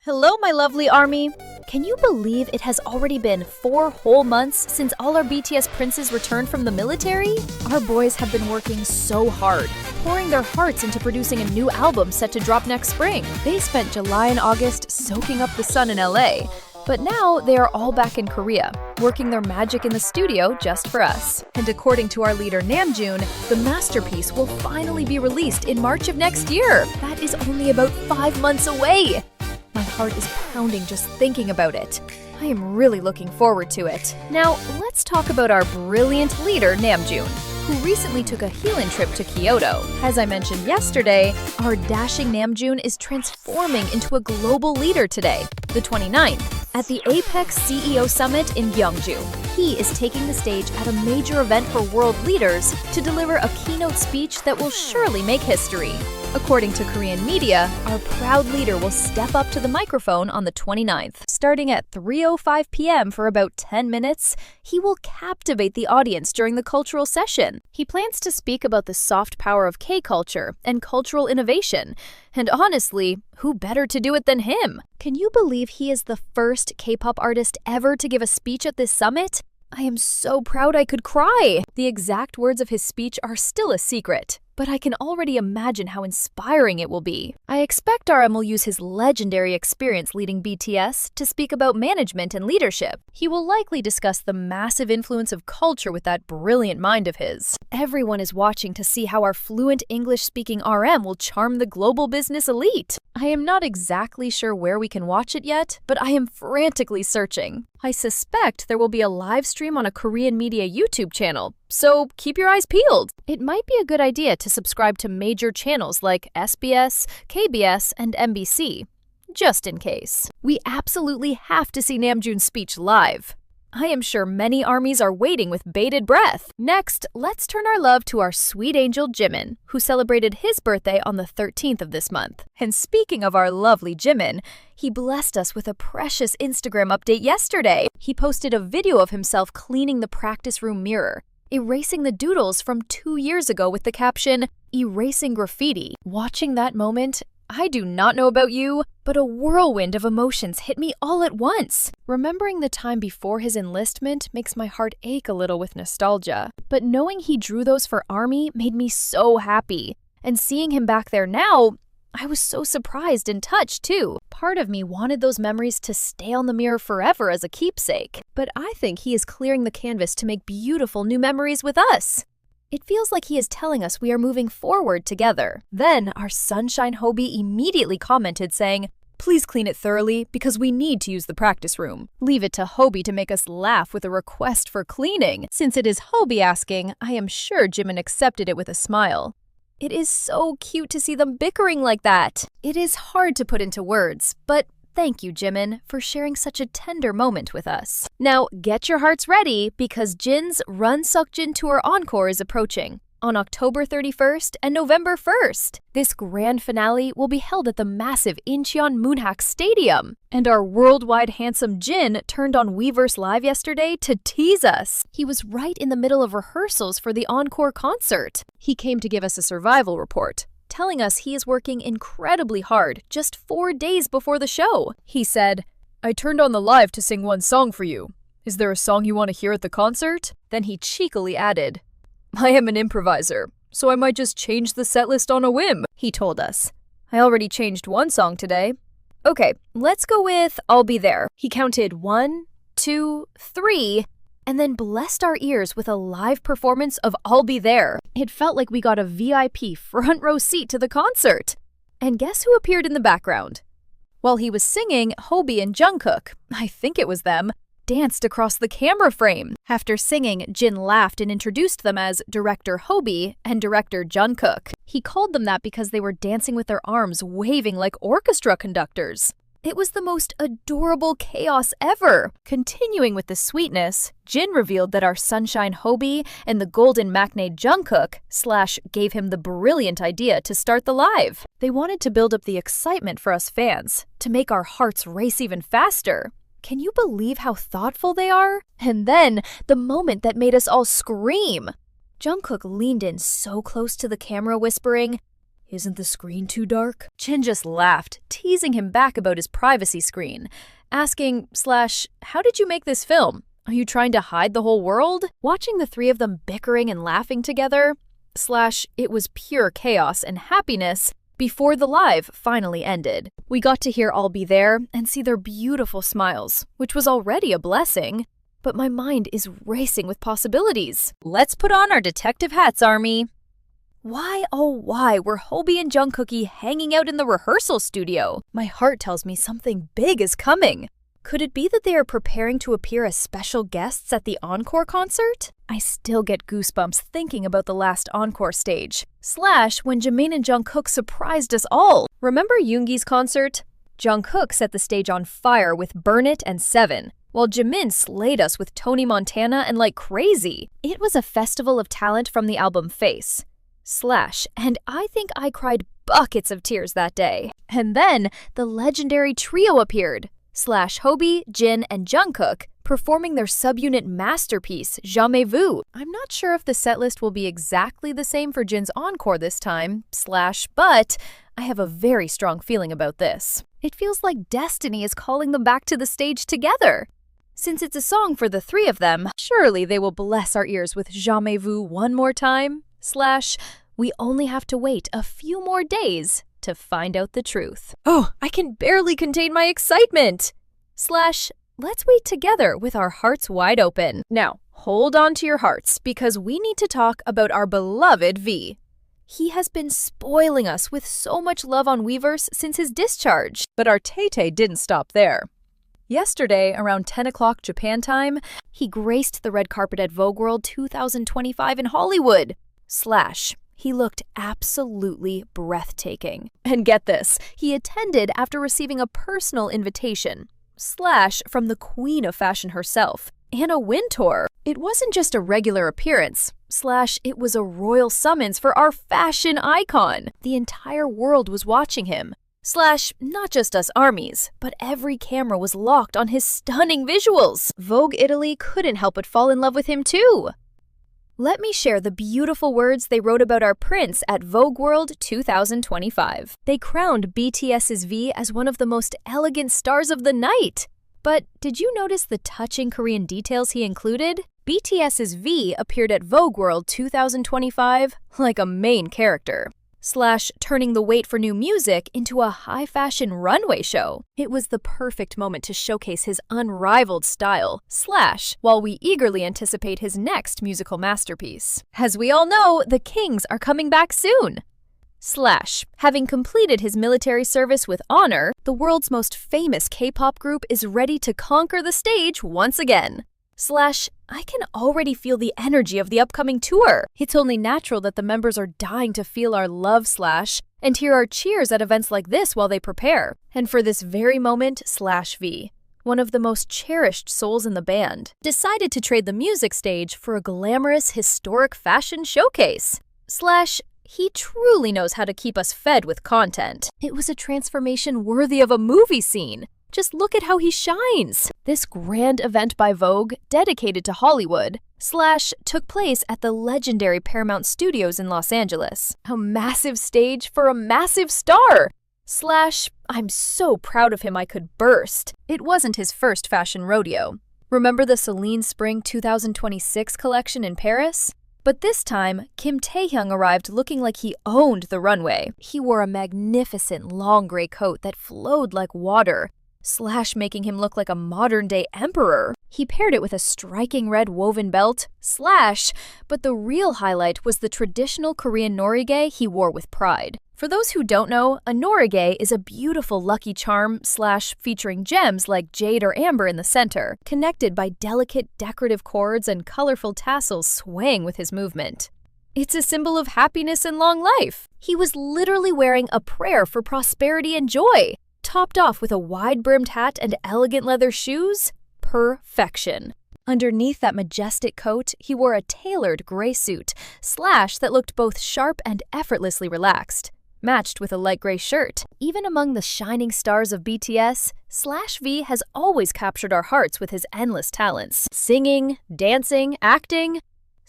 Hello, my lovely army! Can you believe it has already been 4 whole months since all our BTS princes returned from the military? Our boys have been working so hard, pouring their hearts into producing a new album set to drop next spring. They spent July and August soaking up the sun in LA, but now they are all back in Korea, working their magic in the studio just for us. And according to our leader Namjoon, the masterpiece will finally be released in March of next year. That is only about 5 months away. My heart is pounding just thinking about it. I am really looking forward to it. Now, let's talk about our brilliant leader, Namjoon, who recently took a healing trip to Kyoto. As I mentioned yesterday, our dashing Namjoon is transforming into a global leader today, the 29th, at the Apex CEO Summit in Gyeongju. He is taking the stage at a major event for world leaders to deliver a keynote speech that will surely make history. According to Korean media, our proud leader will step up to the microphone on the 29th. Starting at 3:05 p.m. for about 10 minutes, he will captivate the audience during the cultural session. He plans to speak about the soft power of K-culture and cultural innovation. And honestly, who better to do it than him? Can you believe he is the first K-pop artist ever to give a speech at this summit? I am so proud I could cry. The exact words of his speech are still a secret, but I can already imagine how inspiring it will be. I expect RM will use his legendary experience leading BTS to speak about management and leadership. He will likely discuss the massive influence of culture with that brilliant mind of his. Everyone is watching to see how our fluent English-speaking RM will charm the global business elite. I am not exactly sure where we can watch it yet, but I am frantically searching. I suspect there will be a live stream on a Korean media YouTube channel, so keep your eyes peeled. It might be a good idea to subscribe to major channels like SBS, KBS, and MBC, just in case. We absolutely have to see Namjoon's speech live. I am sure many armies are waiting with bated breath. Next, let's turn our love to our sweet angel Jimin, who celebrated his birthday on the 13th of this month. And speaking of our lovely Jimin, he blessed us with a precious Instagram update yesterday. He posted a video of himself cleaning the practice room mirror, erasing the doodles from 2 years ago with the caption, "Erasing graffiti." Watching that moment, I do not know about you, but a whirlwind of emotions hit me all at once. Remembering the time before his enlistment makes my heart ache a little with nostalgia. But knowing he drew those for Army made me so happy. And seeing him back there now, I was so surprised and touched too. Part of me wanted those memories to stay on the mirror forever as a keepsake. But I think he is clearing the canvas to make beautiful new memories with us. It feels like he is telling us we are moving forward together. Then our sunshine HYBE immediately commented saying, "Please clean it thoroughly because we need to use the practice room." Leave it to HYBE to make us laugh with a request for cleaning. Since it is HYBE asking, I am sure Jimin accepted it with a smile. It is so cute to see them bickering like that. It is hard to put into words, but thank you, Jimin, for sharing such a tender moment with us. Now, get your hearts ready because Jin's Run Seokjin Tour Encore is approaching on October 31st and November 1st. This grand finale will be held at the massive Incheon Moonhak Stadium. And our worldwide handsome Jin turned on Weverse Live yesterday to tease us. He was right in the middle of rehearsals for the encore concert. He came to give us a survival report, telling us he is working incredibly hard just 4 days before the show. He said, "I turned on the live to sing one song for you. Is there a song you want to hear at the concert?" Then he cheekily added, "I am an improviser, so I might just change the setlist on a whim," he told us. "I already changed one song today. Okay, let's go with I'll Be There." He counted 1, 2, 3, and then blessed our ears with a live performance of I'll Be There. It felt like we got a VIP front row seat to the concert. And guess who appeared in the background? While he was singing, HYBE and Jungkook, I think it was them, danced across the camera frame. After singing, Jin laughed and introduced them as Director HYBE and Director Jungkook. He called them that because they were dancing with their arms waving like orchestra conductors. It was the most adorable chaos ever. Continuing with the sweetness, Jin revealed that our sunshine HYBE and the golden maknae Jungkook gave him the brilliant idea to start the live. They wanted to build up the excitement for us fans, to make our hearts race even faster. Can you believe how thoughtful they are? And then, the moment that made us all scream. Jungkook leaned in so close to the camera whispering, Isn't the screen too dark? Jin just laughed, teasing him back about his privacy screen, asking, how did you make this film? Are you trying to hide the whole world? Watching the three of them bickering and laughing together, it was pure chaos and happiness before the live finally ended. We got to hear All Be There and see their beautiful smiles, which was already a blessing. But my mind is racing with possibilities. Let's put on our detective hats, Army. Why, oh why, were HYBE and Jungkook hanging out in the rehearsal studio? My heart tells me something big is coming. Could it be that they are preparing to appear as special guests at the encore concert? I still get goosebumps thinking about the last encore stage. When Jimin and Jungkook surprised us all. Remember Yoongi's concert? Jungkook set the stage on fire with Burn It and Seven, while Jimin slayed us with Tony Montana and Like Crazy. It was a festival of talent from the album Face. And I think I cried buckets of tears that day. And then the legendary trio appeared. HYBE, Jin, and Jungkook performing their subunit masterpiece, Jamais Vu. I'm not sure if the setlist will be exactly the same for Jin's encore this time, but I have a very strong feeling about this. It feels like destiny is calling them back to the stage together. Since it's a song for the three of them, surely they will bless our ears with Jamais Vu one more time. We only have to wait a few more days to find out the truth. Oh, I can barely contain my excitement! Let's wait together with our hearts wide open. Now, hold on to your hearts because we need to talk about our beloved V. He has been spoiling us with so much love on Weverse since his discharge. But our Tay-Tay didn't stop there. Yesterday, around 10 o'clock Japan time, he graced the red carpet at Vogue World 2025 in Hollywood. He looked absolutely breathtaking. And get this, he attended after receiving a personal invitation, from the queen of fashion herself, Anna Wintour. It wasn't just a regular appearance, it was a royal summons for our fashion icon. The entire world was watching him. Not just us armies, but every camera was locked on his stunning visuals. Vogue Italy couldn't help but fall in love with him too. Let me share the beautiful words they wrote about our prince at Vogue World 2025. They crowned BTS's V as one of the most elegant stars of the night. But did you notice the touching Korean details he included? BTS's V appeared at Vogue World 2025 like a main character. Turning the wait for new music into a high-fashion runway show. It was the perfect moment to showcase his unrivaled style, while we eagerly anticipate his next musical masterpiece. As we all know, the Kings are coming back soon. Having completed his military service with honor, the world's most famous K-pop group is ready to conquer the stage once again. I can already feel the energy of the upcoming tour. It's only natural that the members are dying to feel our love and hear our cheers at events like this while they prepare. And for this very moment, V, one of the most cherished souls in the band, decided to trade the music stage for a glamorous, historic fashion showcase. He truly knows how to keep us fed with content. It was a transformation worthy of a movie scene. Just look at how he shines! This grand event by Vogue, dedicated to Hollywood, took place at the legendary Paramount Studios in Los Angeles. A massive stage for a massive star! I'm so proud of him I could burst. It wasn't his first fashion rodeo. Remember the Celine Spring 2026 collection in Paris? But this time, Kim Taehyung arrived looking like he owned the runway. He wore a magnificent long gray coat that flowed like water, making him look like a modern-day emperor. He paired it with a striking red woven belt, but the real highlight was the traditional Korean norige he wore with pride. For those who don't know, a norige is a beautiful lucky charm featuring gems like jade or amber in the center, connected by delicate decorative cords and colorful tassels swaying with his movement. It's a symbol of happiness and long life. He was literally wearing a prayer for prosperity and joy, topped off with a wide-brimmed hat and elegant leather shoes. Perfection. Underneath that majestic coat, he wore a tailored gray suit, that looked both sharp and effortlessly relaxed, matched with a light gray shirt. Even among the shining stars of BTS, V has always captured our hearts with his endless talents. Singing, dancing, acting.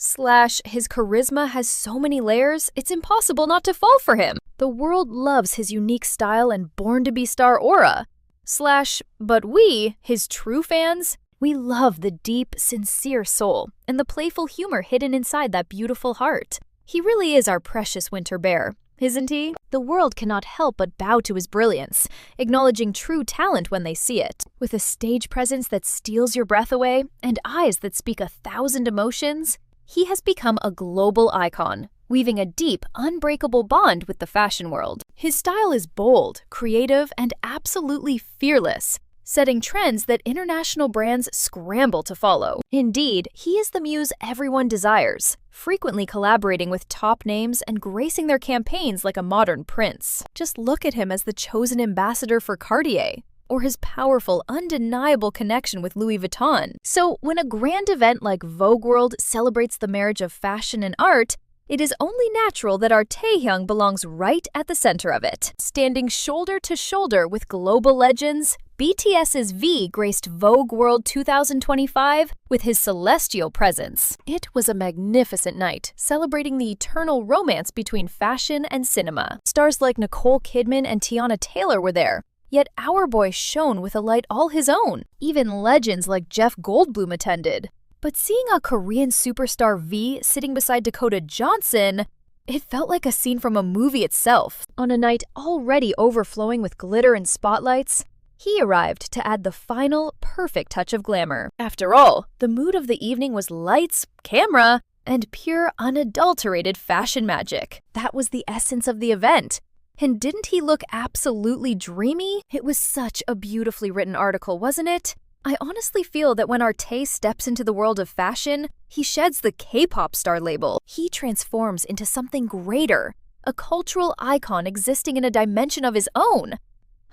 Slash, his charisma has so many layers, it's impossible not to fall for him. The world loves his unique style and born-to-be-star aura. Slash, but we, his true fans, we love the deep, sincere soul and the playful humor hidden inside that beautiful heart. He really is our precious winter bear, isn't he? The world cannot help but bow to his brilliance, acknowledging true talent when they see it. With a stage presence that steals your breath away and eyes that speak 1,000 emotions, he has become a global icon, weaving a deep, unbreakable bond with the fashion world. His style is bold, creative, and absolutely fearless, setting trends that international brands scramble to follow. Indeed, he is the muse everyone desires, frequently collaborating with top names and gracing their campaigns like a modern prince. Just look at him as the chosen ambassador for Cartier, or his powerful, undeniable connection with Louis Vuitton. So when a grand event like Vogue World celebrates the marriage of fashion and art, it is only natural that our Taehyung belongs right at the center of it. Standing shoulder to shoulder with global legends, BTS's V graced Vogue World 2025 with his celestial presence. It was a magnificent night, celebrating the eternal romance between fashion and cinema. Stars like Nicole Kidman and Tiana Taylor were there, yet our boy shone with a light all his own. Even legends like Jeff Goldblum attended. But seeing a Korean superstar V sitting beside Dakota Johnson, it felt like a scene from a movie itself. On a night already overflowing with glitter and spotlights, he arrived to add the final, perfect touch of glamour. After all, the mood of the evening was lights, camera, and pure, unadulterated fashion magic. That was the essence of the event. And didn't he look absolutely dreamy? It was such a beautifully written article, wasn't it? I honestly feel that when our Tae steps into the world of fashion, he sheds the K-pop star label. He transforms into something greater, a cultural icon existing in a dimension of his own.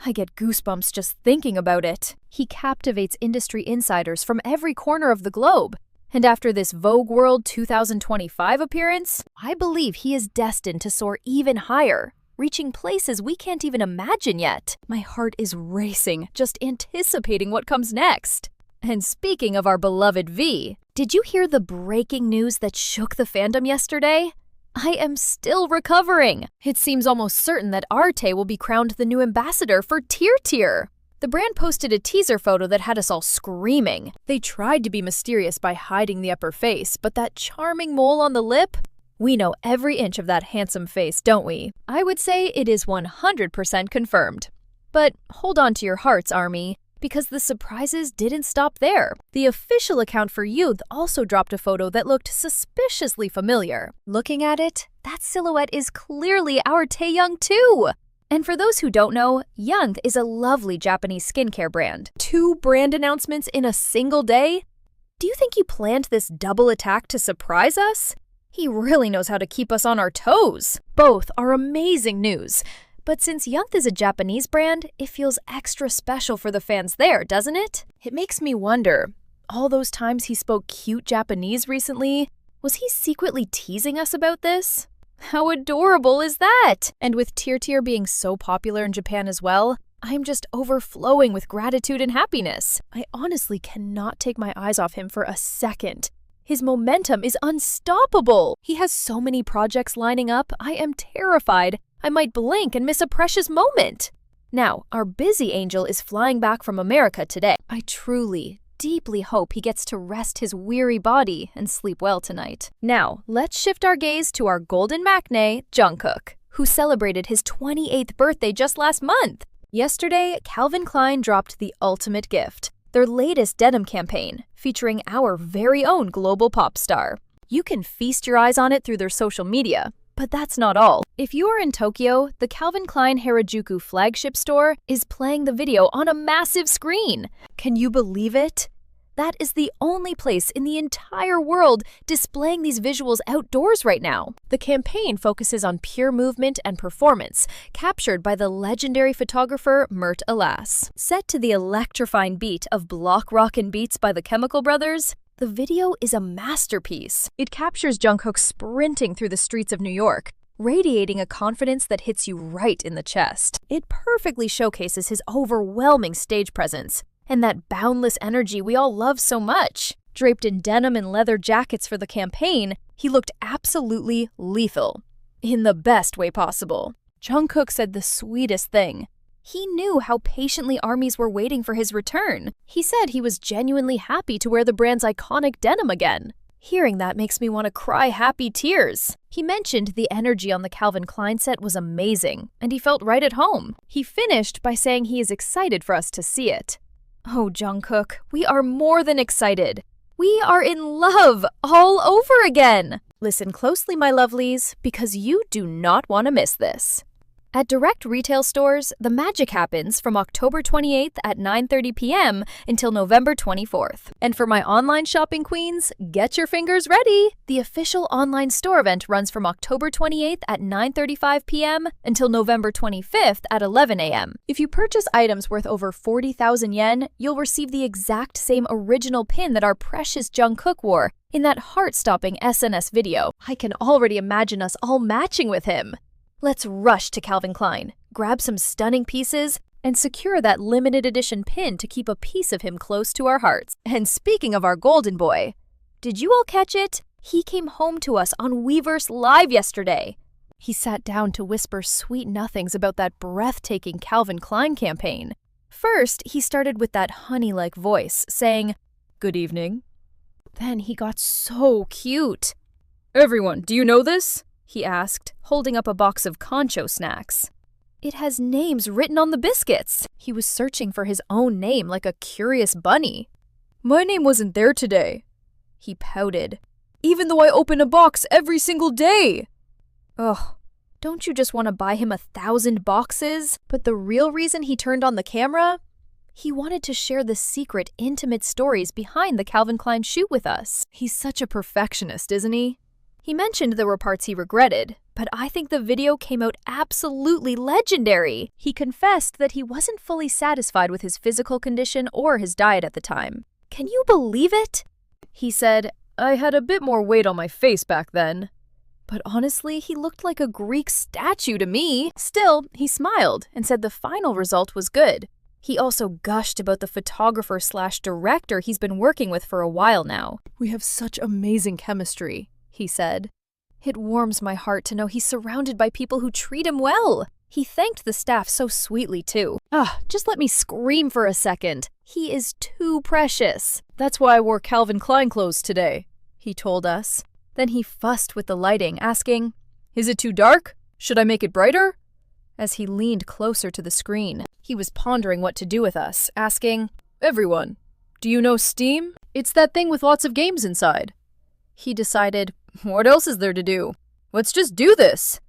I get goosebumps just thinking about it. He captivates industry insiders from every corner of the globe. And after this Vogue World 2025 appearance, I believe he is destined to soar even higher, reaching places we can't even imagine yet. My heart is racing, just anticipating what comes next. And speaking of our beloved V, did you hear the breaking news that shook the fandom yesterday? I am still recovering. It seems almost certain that Arte will be crowned the new ambassador for Tier. The brand posted a teaser photo that had us all screaming. They tried to be mysterious by hiding the upper face, but that charming mole on the lip? We know every inch of that handsome face, don't we? I would say it is 100% confirmed. But hold on to your hearts, Army, because the surprises didn't stop there. The official account for Youth also dropped a photo that looked suspiciously familiar. Looking at it, that silhouette is clearly our Taehyung too! And for those who don't know, Youth is a lovely Japanese skincare brand. 2 brand announcements in a single day? Do you think he planned this double attack to surprise us? He really knows how to keep us on our toes. Both are amazing news. But since Youth is a Japanese brand, it feels extra special for the fans there, doesn't it? It makes me wonder, all those times he spoke cute Japanese recently, was he secretly teasing us about this? How adorable is that? And with Tier being so popular in Japan as well, I'm just overflowing with gratitude and happiness. I honestly cannot take my eyes off him for a second. His momentum is unstoppable. He has so many projects lining up, I am terrified I might blink and miss a precious moment. Now, our busy angel is flying back from America today. I truly, deeply hope he gets to rest his weary body and sleep well tonight. Now, let's shift our gaze to our golden maknae, Jungkook, who celebrated his 28th birthday just last month. Yesterday, Calvin Klein dropped the ultimate gift, their latest denim campaign, featuring our very own global pop star. You can feast your eyes on it through their social media. But that's not all. If you are in Tokyo, the Calvin Klein Harajuku flagship store is playing the video on a massive screen. Can you believe it? That is the only place in the entire world displaying these visuals outdoors right now. The campaign focuses on pure movement and performance, captured by the legendary photographer Mert Alas. Set to the electrifying beat of Block Rockin' Beats by the Chemical Brothers, the video is a masterpiece. It captures Jungkook sprinting through the streets of New York, radiating a confidence that hits you right in the chest. It perfectly showcases his overwhelming stage presence and that boundless energy we all love so much. Draped in denim and leather jackets for the campaign, he looked absolutely lethal. In the best way possible. Jungkook said the sweetest thing. He knew how patiently ARMYs were waiting for his return. He said he was genuinely happy to wear the brand's iconic denim again. Hearing that makes me want to cry happy tears. He mentioned the energy on the Calvin Klein set was amazing, and he felt right at home. He finished by saying he is excited for us to see it. Oh, Jungkook, we are more than excited. We are in love all over again. Listen closely, my lovelies, because you do not want to miss this. At direct retail stores, the magic happens from October 28th at 9:30 p.m. until November 24th. And for my online shopping queens, get your fingers ready! The official online store event runs from October 28th at 9:35 p.m. until November 25th at 11 a.m. If you purchase items worth over 40,000 yen, you'll receive the exact same original pin that our precious Jungkook wore in that heart-stopping SNS video. I can already imagine us all matching with him. Let's rush to Calvin Klein, grab some stunning pieces, and secure that limited edition pin to keep a piece of him close to our hearts. And speaking of our golden boy, did you all catch it? He came home to us on Weverse Live yesterday. He sat down to whisper sweet nothings about that breathtaking Calvin Klein campaign. First, he started with that honey-like voice, saying, "Good evening." Then he got so cute. "Everyone, do you know this?" he asked, holding up a box of Concho snacks. It has names written on the biscuits. He was searching for his own name like a curious bunny. "My name wasn't there today," he pouted, "even though I open a box every single day." Ugh, don't you just want to buy him 1,000 boxes? But the real reason he turned on the camera? He wanted to share the secret, intimate stories behind the Calvin Klein shoot with us. He's such a perfectionist, isn't he? He mentioned there were parts he regretted, but I think the video came out absolutely legendary. He confessed that he wasn't fully satisfied with his physical condition or his diet at the time. Can you believe it? He said, "I had a bit more weight on my face back then." But honestly, he looked like a Greek statue to me. Still, he smiled and said the final result was good. He also gushed about the photographer/director he's been working with for a while now. "We have such amazing chemistry," he said. It warms my heart to know he's surrounded by people who treat him well. He thanked the staff so sweetly, too. Just let me scream for a second. He is too precious. "That's why I wore Calvin Klein clothes today," he told us. Then he fussed with the lighting, asking, "Is it too dark? Should I make it brighter?" As he leaned closer to the screen, he was pondering what to do with us, asking, "Everyone, do you know Steam? It's that thing with lots of games inside." He decided, what else is there to do? Let's just do this.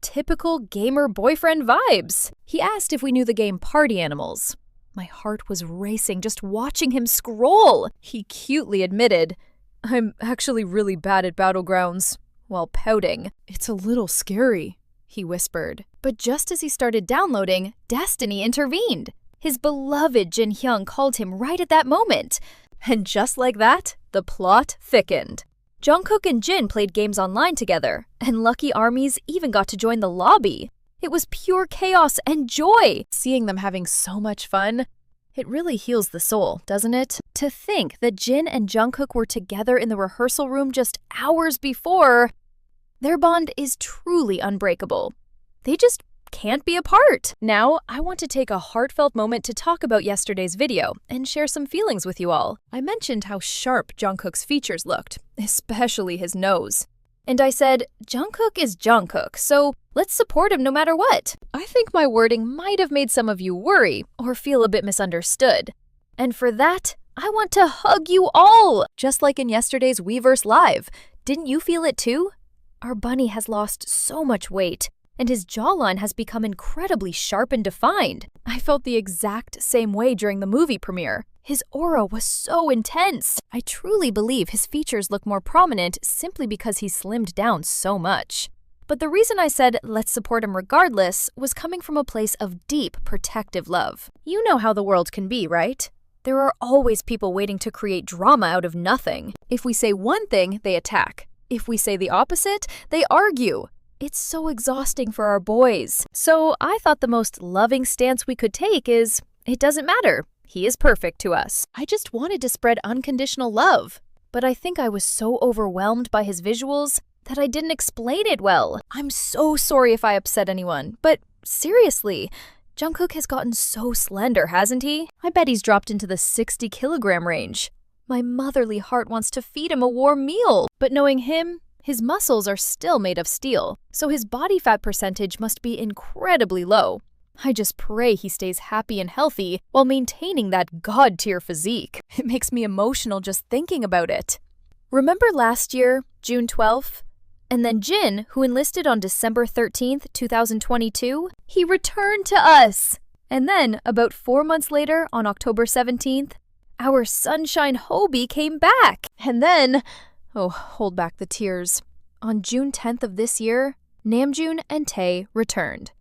Typical gamer boyfriend vibes. He asked if we knew the game Party Animals. My heart was racing just watching him scroll. He cutely admitted, "I'm actually really bad at Battlegrounds," while pouting. "It's a little scary," he whispered. But just as he started downloading, Destiny intervened. His beloved Jin Hyung called him right at that moment. And just like that, the plot thickened. Jungkook and Jin played games online together, and lucky ARMYs even got to join the lobby. It was pure chaos and joy. Seeing them having so much fun, it really heals the soul, doesn't it? To think that Jin and Jungkook were together in the rehearsal room just hours before. Their bond is truly unbreakable. They just can't be apart. Now, I want to take a heartfelt moment to talk about yesterday's video and share some feelings with you all. I mentioned how sharp Jungkook's features looked, especially his nose. And I said, Jungkook is Jungkook, so let's support him no matter what. I think my wording might have made some of you worry or feel a bit misunderstood. And for that, I want to hug you all, just like in yesterday's Weverse Live. Didn't you feel it too? Our bunny has lost so much weight, and his jawline has become incredibly sharp and defined. I felt the exact same way during the movie premiere. His aura was so intense. I truly believe his features look more prominent simply because he slimmed down so much. But the reason I said let's support him regardless was coming from a place of deep protective love. You know how the world can be, right? There are always people waiting to create drama out of nothing. If we say one thing, they attack. If we say the opposite, they argue. It's so exhausting for our boys. So I thought the most loving stance we could take is, it doesn't matter. He is perfect to us. I just wanted to spread unconditional love. but I think I was so overwhelmed by his visuals that I didn't explain it well. I'm so sorry if I upset anyone, but seriously, Jungkook has gotten so slender, hasn't he? I bet he's dropped into the 60-kilogram range. My motherly heart wants to feed him a warm meal, but knowing him, his muscles are still made of steel, so his body fat percentage must be incredibly low. I just pray he stays happy and healthy while maintaining that god-tier physique. It makes me emotional just thinking about it. Remember last year, June 12th? And then Jin, who enlisted on December 13th, 2022, he returned to us. And then, about 4 months later, on October 17th, our sunshine HYBE came back. And then, hold back the tears. On June 10th of this year, Namjoon and Tae returned.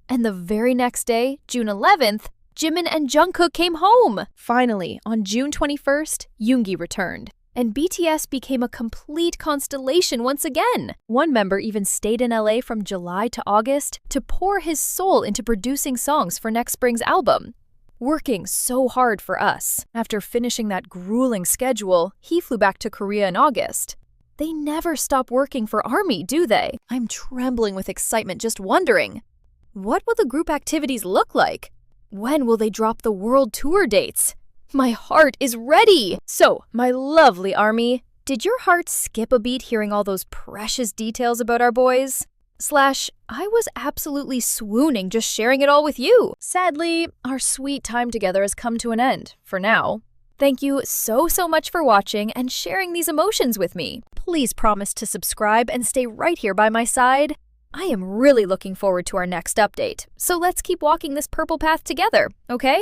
And the very next day, June 11th, Jimin and Jungkook came home. Finally, on June 21st, Yoongi returned. And BTS became a complete constellation once again. One member even stayed in LA from July to August to pour his soul into producing songs for next spring's album. Working so hard for us. After finishing that grueling schedule, he flew back to Korea in August. They never stop working for ARMY, do they? I'm trembling with excitement just wondering. What will the group activities look like? When will they drop the world tour dates? My heart is ready! So, my lovely ARMY, did your heart skip a beat hearing all those precious details about our boys? I was absolutely swooning just sharing it all with you. Sadly, our sweet time together has come to an end, for now. Thank you so much for watching and sharing these emotions with me. Please promise to subscribe and stay right here by my side. I am really looking forward to our next update, so let's keep walking this purple path together, okay?